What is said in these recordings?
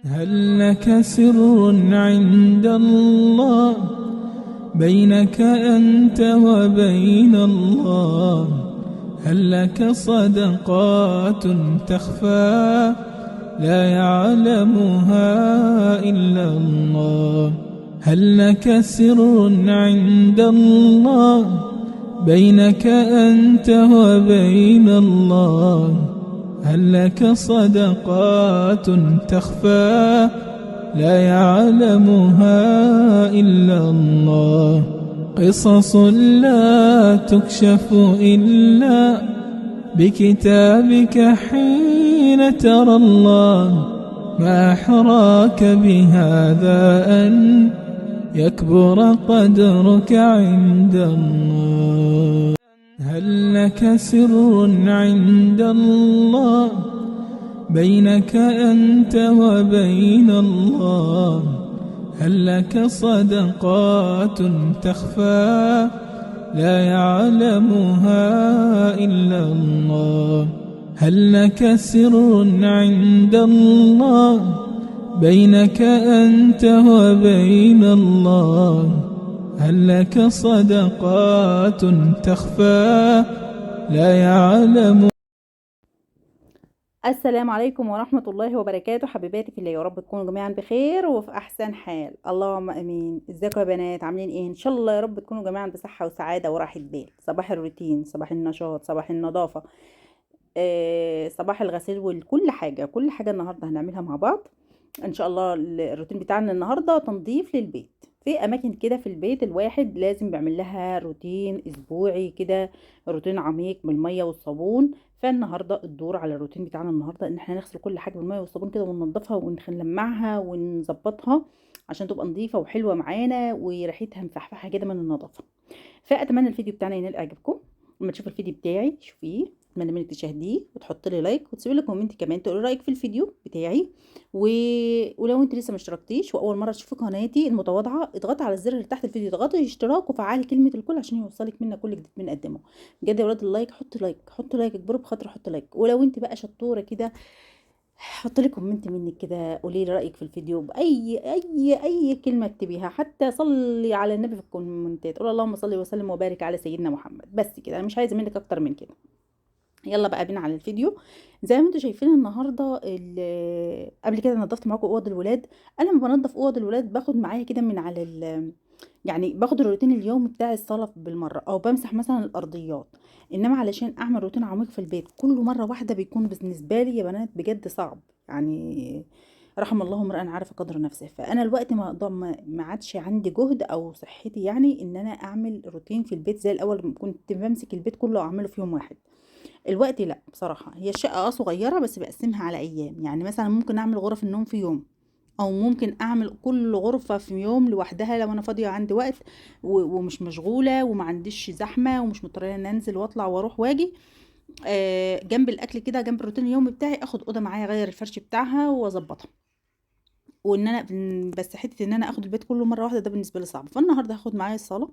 هل لك سر عند الله بينك أنت وبين الله؟ هل لك صدقات تخفى لا يعلمها إلا الله؟ هل لك سر عند الله بينك أنت وبين الله؟ هل لك صدقات تخفى لا يعلمها إلا الله؟ قصص لا تكشف إلا بكتابك حين ترى الله. ما أحراك بهذا أن يكبر قدرك عند الله؟ هل لك سر عند الله بينك أنت وبين الله؟ هل لك صدقات تخفى لا يعلمها إلا الله؟ هل لك سر عند الله بينك أنت وبين الله؟ هل لك صدقات تخفى لا يعلم. السلام عليكم ورحمة الله وبركاته. حبيباتي في الله، يا رب تكونوا جميعا بخير وفي أحسن حال، اللهم أمين. ازيكم يا بنات؟ عاملين ايه؟ إن شاء الله يا رب تكونوا جميعا بصحة وسعادة وراحة بال. صباح الروتين، صباح النشاط، صباح النظافة، صباح الغسيل وكل حاجة. كل حاجة النهاردة هنعملها مع بعض ان شاء الله. الروتين بتاعنا النهارده تنظيف للبيت. في اماكن كده في البيت الواحد لازم بيعمل لها روتين اسبوعي كده، روتين عميق بالميه والصابون. فالنهارده الدور على الروتين بتاعنا النهارده ان احنا نغسل كل حاجه بالميه والصابون كده وننضفها ونلمعها ونظبطها عشان تبقى نظيفه وحلوه معانا وريحتها مفحفحه كده من النظافه. فاتمنى الفيديو بتاعنا ينال اعجابكم. لما تشوفوا الفيديو بتاعي شوفيه، اتمنى منك تشاهديه وتحط لي لايك وتسيبي لي كومنت كمان تقولي رايك في الفيديو بتاعي. و... ولو انت لسه ما اشتركتيش واول مره تشوفي قناتي المتواضعه، اضغطي على الزر اللي تحت الفيديو، اضغطي اشتراك وفعلي كلمه الكل عشان يوصلك منا كل جديد بنقدمه. بجد يا ولاد اللايك، حط لايك، حط لايك، اكبروا بخاطر حط لايك. ولو انت بقى شطوره كده حط لي كومنت منك كده، قولي لي رايك في الفيديو باي اي كلمه اكتبيها، حتى صلي على النبي في الكومنتات، قول اللهم صل وسلم وبارك على سيدنا محمد. بس كده، انا مش عايزه منك اكتر من كده. يلا بقى بينا على الفيديو. زي ما انتم شايفين النهارده قبل كده نظفت معاكم اوض الولاد. انا لما بنضف اوض الولاد باخد معايا كده من على يعني باخد الروتين اليومي بتاع الصلاه بالمره، او بمسح مثلا الارضيات. انما علشان اعمل روتين عميق في البيت كله مره واحده بيكون بالنسبه لي يا بنات بجد صعب يعني. رحم الله امرئ عرف قدر نفسه. فانا الوقت ما عادش عندي جهد او صحتي يعني ان انا اعمل روتين في البيت زي الاول. كنت بمسك البيت كله واعمله في يوم واحد. الوقت لأ، بصراحة هي الشقة صغيرة بس باقسمها على أيام. يعني مثلا ممكن أعمل غرف النوم في يوم، أو ممكن أعمل كل غرفة في يوم لوحدها لو أنا فاضية عندي وقت ومش مشغولة وما عنديش زحمة ومش مضطرة إن أنزل وأطلع وأروح وأجي. جنب الأكل كده، جنب الروتين اليومي بتاعي، أخد أوضة معايا أغير الفرش بتاعها وأظبطها. وإن أنا بس حتة إن أنا أخد البيت كله مرة واحدة ده بالنسبة لي صعب. فالنهاردة هاخد معايا الصالة،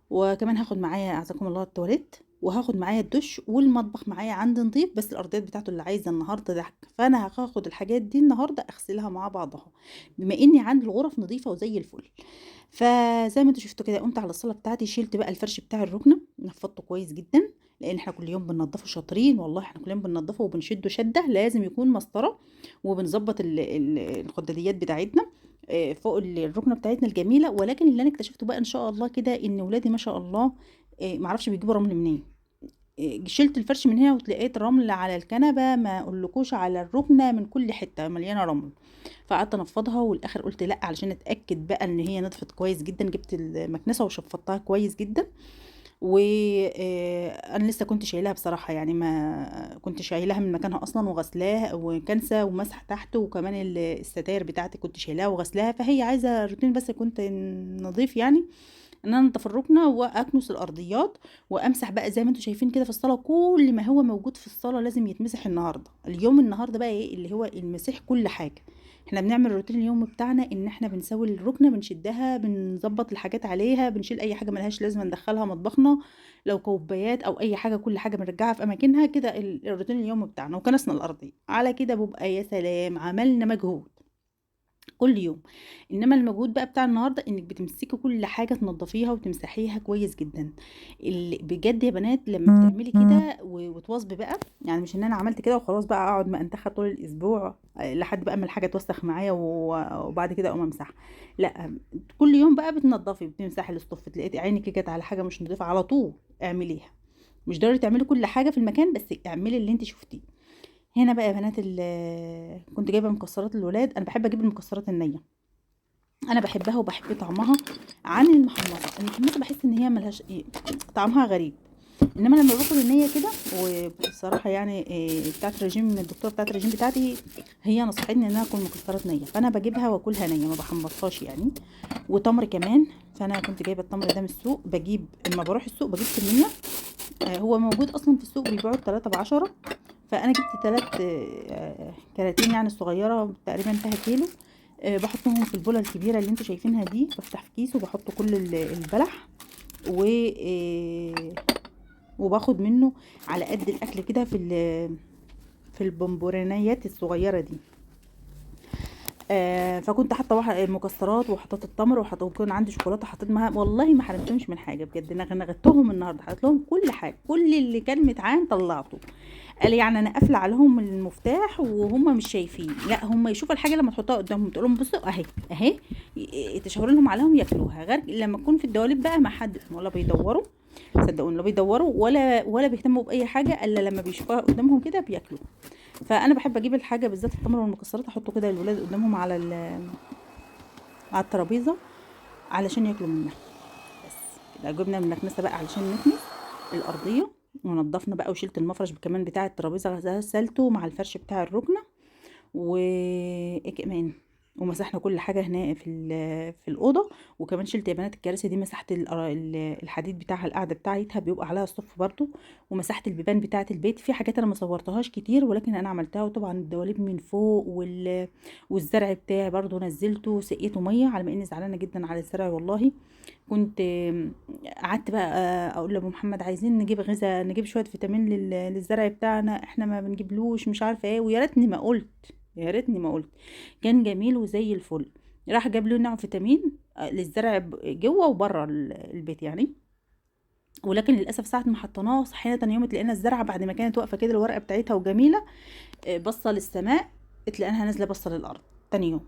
وكمان هاخد معايا اعزكم الله التواليت، وهاخد معايا الدش والمطبخ معايا عندي نضيف بس الارضيات بتاعته اللي عايزه النهارده ضحك. فانا هاخد الحاجات دي النهارده اغسلها مع بعضها بما اني عندي الغرف نظيفه وزي الفل. فزي ما انتوا شفتوا كده قمت على الصاله بتاعتي، شلت بقى الفرش بتاع الركنه، نفضته كويس جدا لان احنا كل يوم بننضفه شاطرين والله. احنا كل يوم بننضفه وبنشده شده، لازم يكون مسطره. وبنظبط الخداديات بتاعتنا فوق الركنه بتاعتنا الجميله. ولكن اللي انا اكتشفته بقى ان شاء الله كده ان ولادي ما شاء الله معرفش بيجيبوا رمل منين. شلت الفرش من هنا وتلاقيت رمل على الكنبه، ما اقولكوش على الركنه من كل حته مليانه رمل. فقعدت انفضها والاخر قلت لا، علشان اتاكد بقى ان هي نضفت كويس جدا، جبت المكنسه وشفطتها كويس جدا. وانا لسه كنت شايلاها بصراحه، يعني ما كنت شايلاها من مكانها اصلا وغسلاها وكنسه ومسح تحت، وكمان الستاير بتاعتي كنت شايلاها وغسلاها. فهي عايزه روتين بس كنت نضيف يعني، ان انا انضف الركنه واكنس الارضيات وامسح بقى زي ما انتم شايفين كده في الصاله. كل ما هو موجود في الصاله لازم يتمسح النهارده. اليوم النهارده بقى ايه اللي هو المسيح كل حاجه. احنا بنعمل الروتين اليومي بتاعنا ان احنا بنسوي الركنه، بنشدها، بنظبط الحاجات عليها، بنشيل اي حاجه ملهاش لازمه ندخلها مطبخنا، لو كوبايات او اي حاجه كل حاجه بنرجعها في اماكنها كده. الروتين اليومي بتاعنا وكنسنا الارضيه على كده بيبقى يا سلام عملنا مجهود. كل يوم. انما المجهود بقى بتاع النهارده انك بتمسكي كل حاجه تنضفيها وتمسحيها كويس جدا. بجد يا بنات لما بتعملي كده وتواظبي بقى، يعني مش ان انا عملت كده وخلاص بقى اقعد ما انتخى طول الاسبوع لحد بقى ما الحاجه توسخ معايا وبعد كده اقوم امسحها. لا، كل يوم بقى بتنضفي بتمسحي الاسطف، تلاقيتي عينك جت على حاجه مش نضيفه على طول اعمليها. مش ضروري تعملي كل حاجه في المكان، بس اعملي اللي انت شفتيه. هنا بقى يا بنات كنت جايبه مكسرات الولاد. انا بحب اجيب المكسرات النيه، انا بحبها وبحب طعمها عن المحمصه. المحمصه بحس ان هي ملهاش طعمها غريب. انما لما باكل النيه كده، وبصراحه يعني بتاعت الرجيم، الدكتوره بتاعت الرجيم بتاعتي هي نصحتني ان انا اكل مكسرات نيه، فانا بجيبها واكلها نيه ما بحمصهاش يعني. وتمر كمان، فانا كنت جايبه التمر ده من السوق. بجيب لما بروح السوق بجيب كميه، هو موجود اصلا في السوق بيبيعوا 3 ب10. فانا جبت 3 كراتين يعني الصغيره تقريبا فيها كيلو. بحطهم في البوله الكبيره اللي انتوا شايفينها دي، بفتح في كيس وبحط كل البلح و وباخد منه على قد الاكل كده في البونبونيات الصغيره دي. فكنت حاطه مكسرات وحطيت التمر وكان عندي شوكولاته حطيت معاها. والله ما حرمتهمش من حاجه بجد، نغنغتهم النهارده، حطيت لهم كل حاجه، كل اللي كان متعان طلعته. قال يعني انا قافله عليهم المفتاح وهم مش شايفين. لا، هم يشوفوا الحاجه لما تحطها قدامهم تقول لهم بصوا اهي اهي، تشاور لهم عليهم ياكلوها. غير لما تكون في الدواليب بقى ما حد ولا بيدوروا، صدقوني لا بيدوروا ولا بيهتموا باي حاجه الا لما بيشوفوها قدامهم كده بياكلوها. فانا بحب اجيب الحاجه بالذات التمر والمكسرات احطه كده للولاد قدامهم على الترابيزه علشان ياكلوا منها. بس كده جبنا من المكنسه بقى علشان نكنس الارضيه، ونضفنا بقى وشلت المفرش كمان بتاع الترابيزه غسلته مع الفرش بتاع الركنه. وايه كمان، ومسحنا كل حاجه هنا في الاوضه. وكمان شلت يا بنات الكراسي دي، مسحت الحديد بتاعها، القاعده بتاعتها بيبقى عليها الصف برضو. ومسحت البيبان بتاعه البيت. في حاجات انا ما صورتهاش كتير ولكن انا عملتها. وطبعا الدواليب من فوق والزرع بتاعي برضو نزلته سقيته ميه، على ما اني زعلانه جدا على الزرع والله. كنت قعدت بقى اقول لابو محمد عايزين نجيب غذاء، نجيب شويه فيتامين للزرع بتاعنا، احنا ما بنجيبلوش مش عارفه ايه. ويا ريتني ما قلت، يا ريتني ما قلت، كان جميل وزي الفل. راح جاب له نوع فيتامين للزرع جوه وبره البيت يعني. ولكن للاسف ساعه ما حطيناه صحينا تاني يوم لقينا الزرعه بعد ما كانت واقفه كده الورقه بتاعتها وجميله، بصه للسماء، تلاقينها نازله بصه للارض تاني يوم.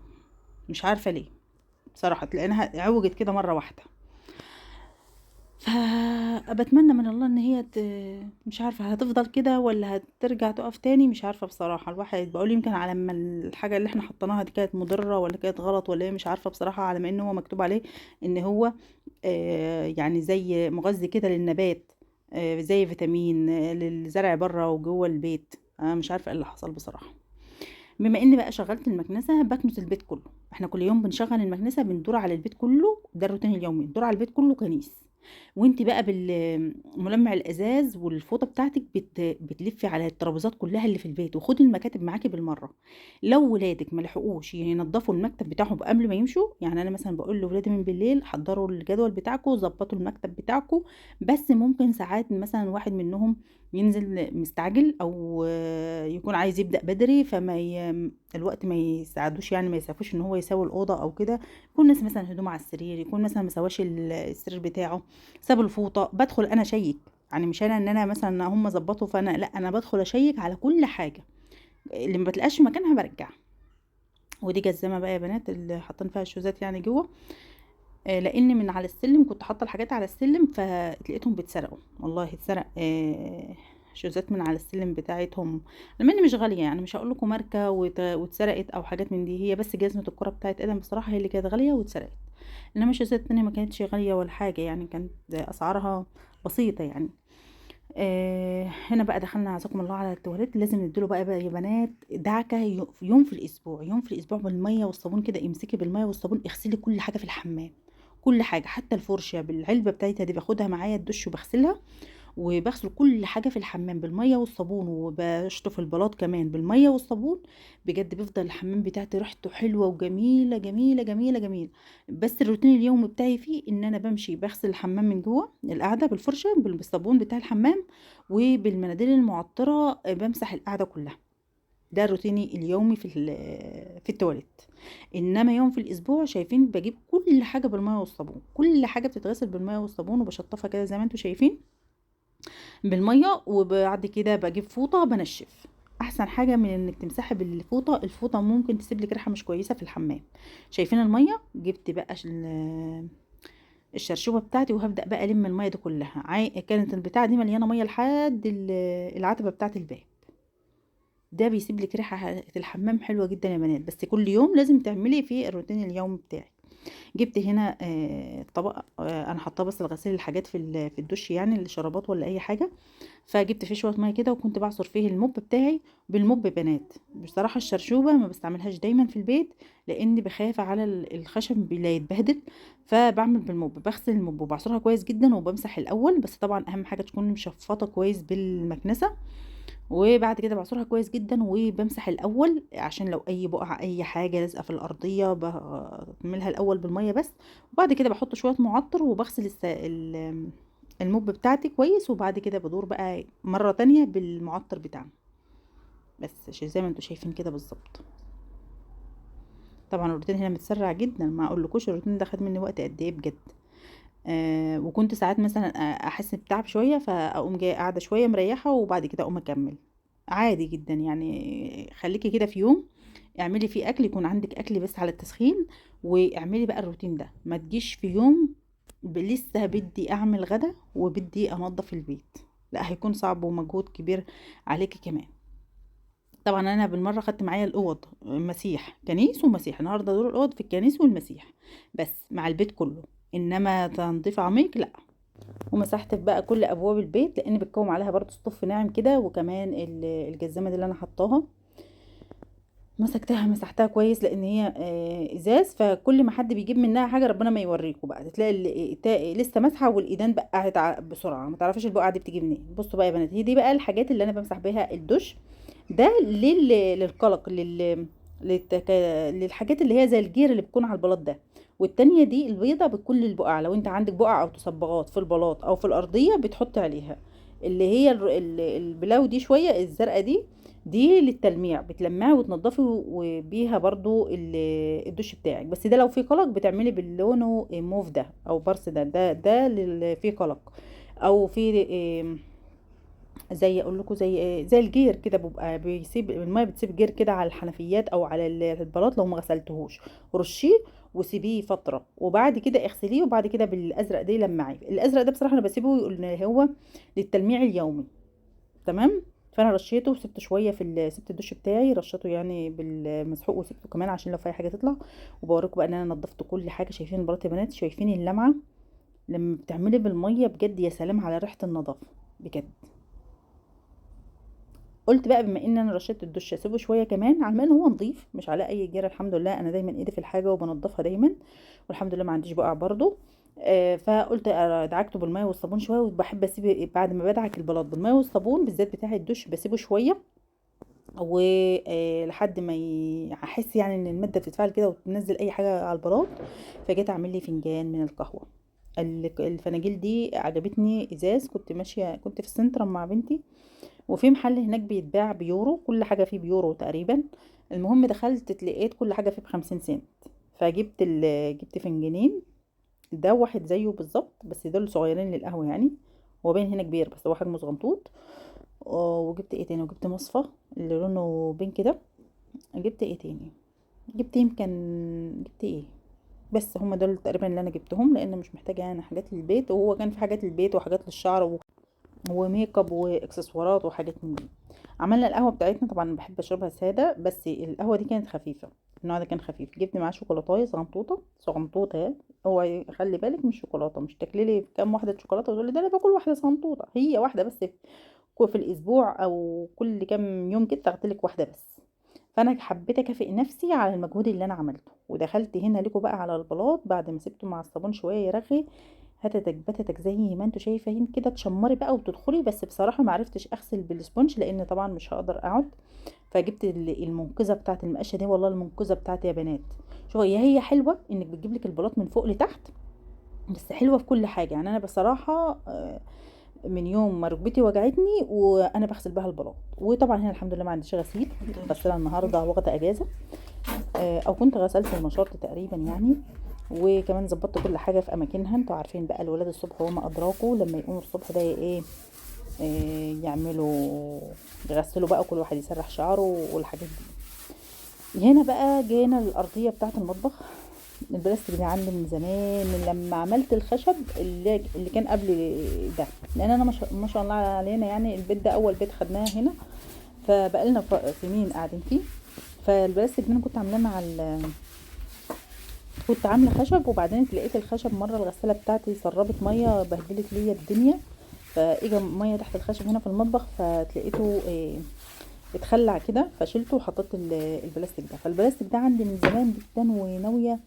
مش عارفه ليه بصراحه، تلاقينها عوجت كده مره واحده. فبتمنى من الله ان هي مش عارفه هتفضل كده ولا هترجع تقف تاني. مش عارفه بصراحه. الواحد بقول يمكن على ما الحاجه اللي احنا حطيناها دي كانت مضره ولا كانت غلط ولا ايه، مش عارفه بصراحه. على ما ان هو مكتوب عليه ان هو يعني زي مغذي كده للنبات، زي فيتامين للزرع بره وجوه البيت. مش عارفه ايه اللي حصل بصراحه. بما اني بقى شغلت المكنسه بكنس البيت كله. احنا كل يوم بنشغل المكنسه بندور على البيت كله، ده الروتين اليومي، ندور على البيت كله كنيس. وانت بقى بالملمع الازاز والفوطه بتاعتك بتلفي على الترابيزات كلها اللي في البيت. وخدي المكاتب معاكي بالمره. لو ولادك ما لحقوش ينظفوا المكتب بتاعهم قبل ما يمشوا، يعني انا مثلا بقول لاولادي من بالليل حضروا الجدول بتاعكم، ظبطوا المكتب بتاعكم. بس ممكن ساعات مثلا واحد منهم ينزل مستعجل او يكون عايز يبدأ بدري، الوقت ما يساعدوش يعني، ما يسعفوش ان هو يسوي الاوضه او كده. يكون ناس مثلا هدوم على السرير، يكون مثلا مسواش السرير بتاعه، ساب الفوطه. بدخل انا اشيك، يعني مش انا ان انا مثلا هم ظبطوا فانا لا، انا بدخل اشيك على كل حاجه. اللي ما بتلاقاش في مكانها برجع. ودي جزمه بقى يا بنات اللي حاطين فيها الشوزات يعني جوه. لان من على السلم كنت حاطه الحاجات على السلم فلقيتهم بيتسرقوا. والله اتسرق شوزات من على السلم بتاعتهم. لما اني مش غاليه يعني، مش هقول لكم ماركه واتسرقت او حاجات من دي. هي بس جزمه الكره بتاعت ادم بصراحه هي اللي كانت غاليه واتسرقت. انما الشوزات التانية ما كانتش غاليه ولا حاجه يعني، كانت اسعارها بسيطه يعني. هنا بقى دخلنا عزكم الله على التواليت. لازم نديله بقى يا بنات دعكه يوم في الاسبوع، يوم في الاسبوع بالميه والصابون كده. امسكي بالميه والصابون اغسلي كل حاجه في الحمام، كل حاجه، حتى الفرشه بالعلبه بتاعتها دي باخدها معايا الدش وبغسلها. وبغسل كل حاجه في الحمام بالميه والصابون، وبشطف البلاط كمان بالميه والصابون. بجد بيفضل الحمام بتاعتي ريحته حلوه وجميله جميله جميله جميله. بس الروتين اليومي بتاعي فيه ان انا بمشي بغسل الحمام من جوه القعده بالفرشه بالصابون بتاع الحمام، وبالمناديل المعطره بمسح القعده كلها. ده روتيني اليومي في التواليت. انما يوم في الاسبوع شايفين بجيب كل حاجه بالميه والصابون، كل حاجه بتتغسل بالميه والصابون وبشطفها كده زي ما انتم شايفين بالميه، وبعد كده بجيب فوطه بنشف. احسن حاجه من انك تمسحي بالفوطه، الفوطه ممكن تسيب لك ريحه مش كويسه في الحمام. شايفين الميه؟ جبت بقى الشرشوبه بتاعتي وهبدا بقى الم الميه دي كلها. كانت البتاعه دي مليانه ميه لحد العتبه بتاعت الباب. ده بيسيب لك ريحه الحمام حلوه جدا يا بنات، بس كل يوم لازم تعملي في الروتين اليومي بتاعك. جبت هنا طبق، انا حاطاه بس لغسيل الحاجات في الدش، يعني الشرابات ولا اي حاجه. فجبت فيه شويه ميه كده وكنت بعصر فيه الموب بتاعي. بالموب بنات بصراحه الشرشوبه ما بستعملهاش دايما في البيت، لاني بخاف على الخشب لا يتبهدل. فبعمل بالموب، بغسل الموب وبعصرها كويس جدا وبمسح الاول، بس طبعا اهم حاجه تكون مشفطه كويس بالمكنسه. وبعد كده بعصرها كويس جدا وبمسح الاول، عشان لو اي بقع اي حاجه لازقه في الارضيه بعملها الاول بالميه بس. وبعد كده بحط شويه معطر وبغسل الموب بتاعتي كويس، وبعد كده بدور بقى مره تانية بالمعطر بتاعنا. بس زي ما انتوا شايفين كده بالظبط. طبعا الروتين هنا متسرع جدا، ما اقولكوش الروتين ده خد مني وقت قد ايه بجد. وكنت ساعات مثلا احس بتعب شويه فاقوم جايه قاعده شويه مريحه وبعد كده اقوم اكمل. عادي جدا يعني. خليكي كده في يوم اعملي فيه اكل، يكون عندك اكل بس على التسخين، واعملي بقى الروتين ده. ما تجيش في يوم لسه بدي اعمل غدا وبدي انضف البيت، لا هيكون صعب ومجهود كبير عليكي كمان. طبعا انا بالمره خدت معايا الاوض مسيح كنيس ومسيح، النهارده دور الاوض في الكنيس والمسيح بس مع البيت كله، انما تنظيف عميق لا. ومسحت بقى كل ابواب البيت، لان بتكوم عليها برضو سطوف ناعم كده، وكمان الجزامه دي اللي انا حطاها مسكتها مسحتها كويس، لان هي ازاز، فكل ما حد بيجيب منها حاجه ربنا ما يوريكم بقى تلاقي لسه مسحه والايدان بقعت بسرعه، ما تعرفيش البقعه دي بتيجي منين. بصوا بقى يا بنات، هي دي بقى الحاجات اللي انا بمسح بيها الدش. ده للقلق للتك... للحاجات اللي هي زي الجير اللي بتكون على البلاط ده. والتانية دي البيضة بكل البقع، لو انت عندك بقع او تصبغات في البلاط او في الارضية بتحط عليها. اللي هي البلاو دي شوية الزرقاء دي للتلميع، بتلمعي وتنضفي وبيها برضو الدش بتاعك. بس ده لو في قلق بتعملي باللونه موف ده او برس ده فيه قلق، او في زي اقول لكم زي الجير كده، بيبقى بيسيب الميه بتسيب جير كده على الحنفيات او على البلاط لو ما غسلتهوش. رشيه وسيبيه فتره وبعد كده اغسليه، وبعد كده بالازرق ده لمعيه. الازرق ده بصراحه انا بسيبه ان هو للتلميع اليومي. تمام. فانا رشيته وسبته شويه سبت الدش بتاعي رشيته يعني بالمسحوق، وسبته كمان عشان لو في أي حاجه تطلع. وبوريكم بقى ان انا نضفت كل حاجه. شايفين البلاط يا بنات؟ شايفين اللمعه لما بتعملي بالميه؟ بجد يا سلام على ريحه النظافه بجد. قلت بقى بما ان انا رشيت الدش اسيبه شويه كمان على ما ان هو نضيف مش على اي جيره. الحمد لله انا دايما ايدي في الحاجه وبنضفها دايما، والحمد لله ما عنديش بقع برضو. فقلت دعكته بالميه والصابون شويه، وبحب اسيب بعد ما بدعك البلاط بالميه والصابون بالذات بتاع الدش بسيبه شويه، ولحد ما احس يعني ان الماده بتتفاعل كده وتنزل اي حاجه على البلاط. فجيت اعمل لي فنجان من القهوه. الفناجيل دي عجبتني ازاز. كنت في السنترم مع بنتي، وفي محل هناك بيتباع بيورو، كل حاجة فيه بيورو تقريبا. المهم دخلت لقيت كل حاجة فيه ب50 سنت. فجبت جبت فنجانين، ده واحد زيه بالظبط بس دول صغيرين للقهوة يعني. هو باين هنا كبير بس هو حجمه صغنطوط. وجبت ايه تاني؟ وجبت مصفى اللي لونه بينك ده. جبت ايه تاني؟ جبت ايه؟ بس هما دول تقريبا اللي انا جبتهم، لان مش محتاجه يعني حاجات للبيت، وهو كان في حاجات للبيت وحاجات للشعر وميك اب واكسسوارات وحاجات من دي. عملنا القهوه بتاعتنا. طبعا بحب اشربها ساده، بس القهوه دي كانت خفيفه، النوع ده كان خفيف. جبت معاه شوكولاتايه صغنطوطه صغنطوطه يعني. هو خلي بالك مش شوكولاته، مش تاكلي لي كام واحده شوكولاته وتقولي ده انا باكل واحده صغنطوطه. هي واحده بس في الاسبوع او كل كام يوم كده تاخدلك واحده بس. فانا حبيت اكافئ نفسي على المجهود اللي انا عملته. ودخلت هنا لكم بقى على البلاط بعد ما سبته مع الصابون شويه يرغي. هتتك بتتك زي ما انتوا شايفين كده، تشمري بقى وتدخلي. بس بصراحه ما عرفتش اغسل بالسبونج لان طبعا مش هقدر اقعد. فجبت المنقذه بتاعه المقشه دي، والله المنقذه بتاعتي يا بنات. شوفوا هي حلوه انك بتجيب لك البلاط من فوق لتحت، بس حلوه في كل حاجه يعني. انا بصراحه من يوم ما ركبتي وجعتني وانا بغسل بها البلاط. وطبعا هنا الحمد لله ما عنديش غسيل، غسالة النهارده واخده اجازه، او كنت غسلت المشط تقريبا يعني. وكمان ظبطت كل حاجه في اماكنها. انتوا عارفين بقى الولاد الصبح وما ادراكوا لما يقوموا الصبح بقى ايه، يعملوا يغسلوا بقى، كل واحد يسرح شعره والحاجات دي. هنا بقى جينا الارضيه بتاعه المطبخ. البلاستيك دي عندي من زمان، من لما عملت الخشب اللي كان قبل ده، لان انا ما شاء الله علينا يعني البيت ده اول بيت خدناه هنا، فبقالنا سنين قاعدين فيه. فالبلاستيك ده انا كنت عاملاه مع كنت عامله خشب، وبعدين لقيت الخشب مره الغساله بتاعتي سربت ميه بهدلت ليا الدنيا، فاجا ميه تحت الخشب هنا في المطبخ، فتلاقيته اتخلع كده، فشلته وحطيت البلاستيك ده. فالبلاستيك ده عندي من زمان جدا وناويه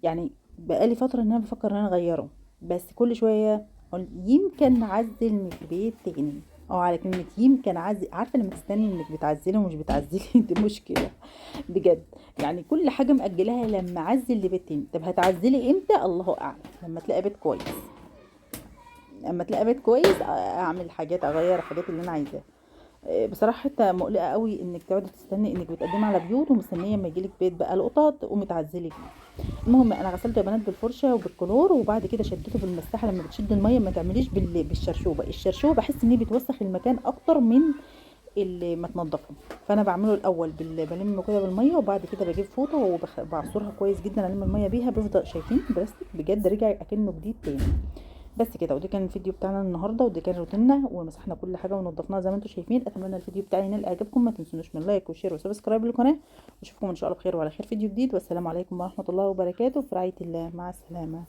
يعني، بقالي فتره ان انا بفكر ان انا اغيره، بس كل شويه اقول يمكن اعزل من البيت تاني. اه على كلمه يمكن اعزل، عارفه لما تستني انك بتعزلي ومش بتعزلي دي مشكله بجد. يعني كل حاجه مأجلاها لما اعزل لبيت تاني. طب هتعزلي امتى؟ الله اعلم. لما تلاقي بيت كويس، لما تلاقي بيت كويس اعمل حاجات، اغير حاجات اللي انا عايزاها. بصراحه حتى مقلقه قوي انك تقعدي تستني انك بتقدمي على بيوت ومستنيه اما يجيلك بيت بقى لقطه تقومي تعزلي فيه. المهم انا غسلته يا بنات بالفرشه وبالكلور، وبعد كده شدته بالمساحه. لما بتشد الميه ما تعمليش بالشرشوبه، الشرشوبه بحس ان هي بتوسخ المكان اكتر من اللي ما تنضفه. فانا بعمله الاول بلم كده بالميه، وبعد كده بجيب فوطه وبعصرها كويس جدا، الم الميه بيها بيفضل شايفين البلاستيك بجد رجع اكنه جديد تاني. بس كده، ودي كان الفيديو بتاعنا النهارده، ودي كان روتيننا، ومسحنا كل حاجه ونضفناها زي ما انتم شايفين. اتمنى الفيديو بتاعي ينال اعجابكم، ما تنسونوش من لايك وشير وسبسكرايب للقناه، واشوفكم ان شاء الله بخير وعلى خير فيديو جديد. والسلام عليكم ورحمه الله وبركاته، في رعايه الله، مع السلامه.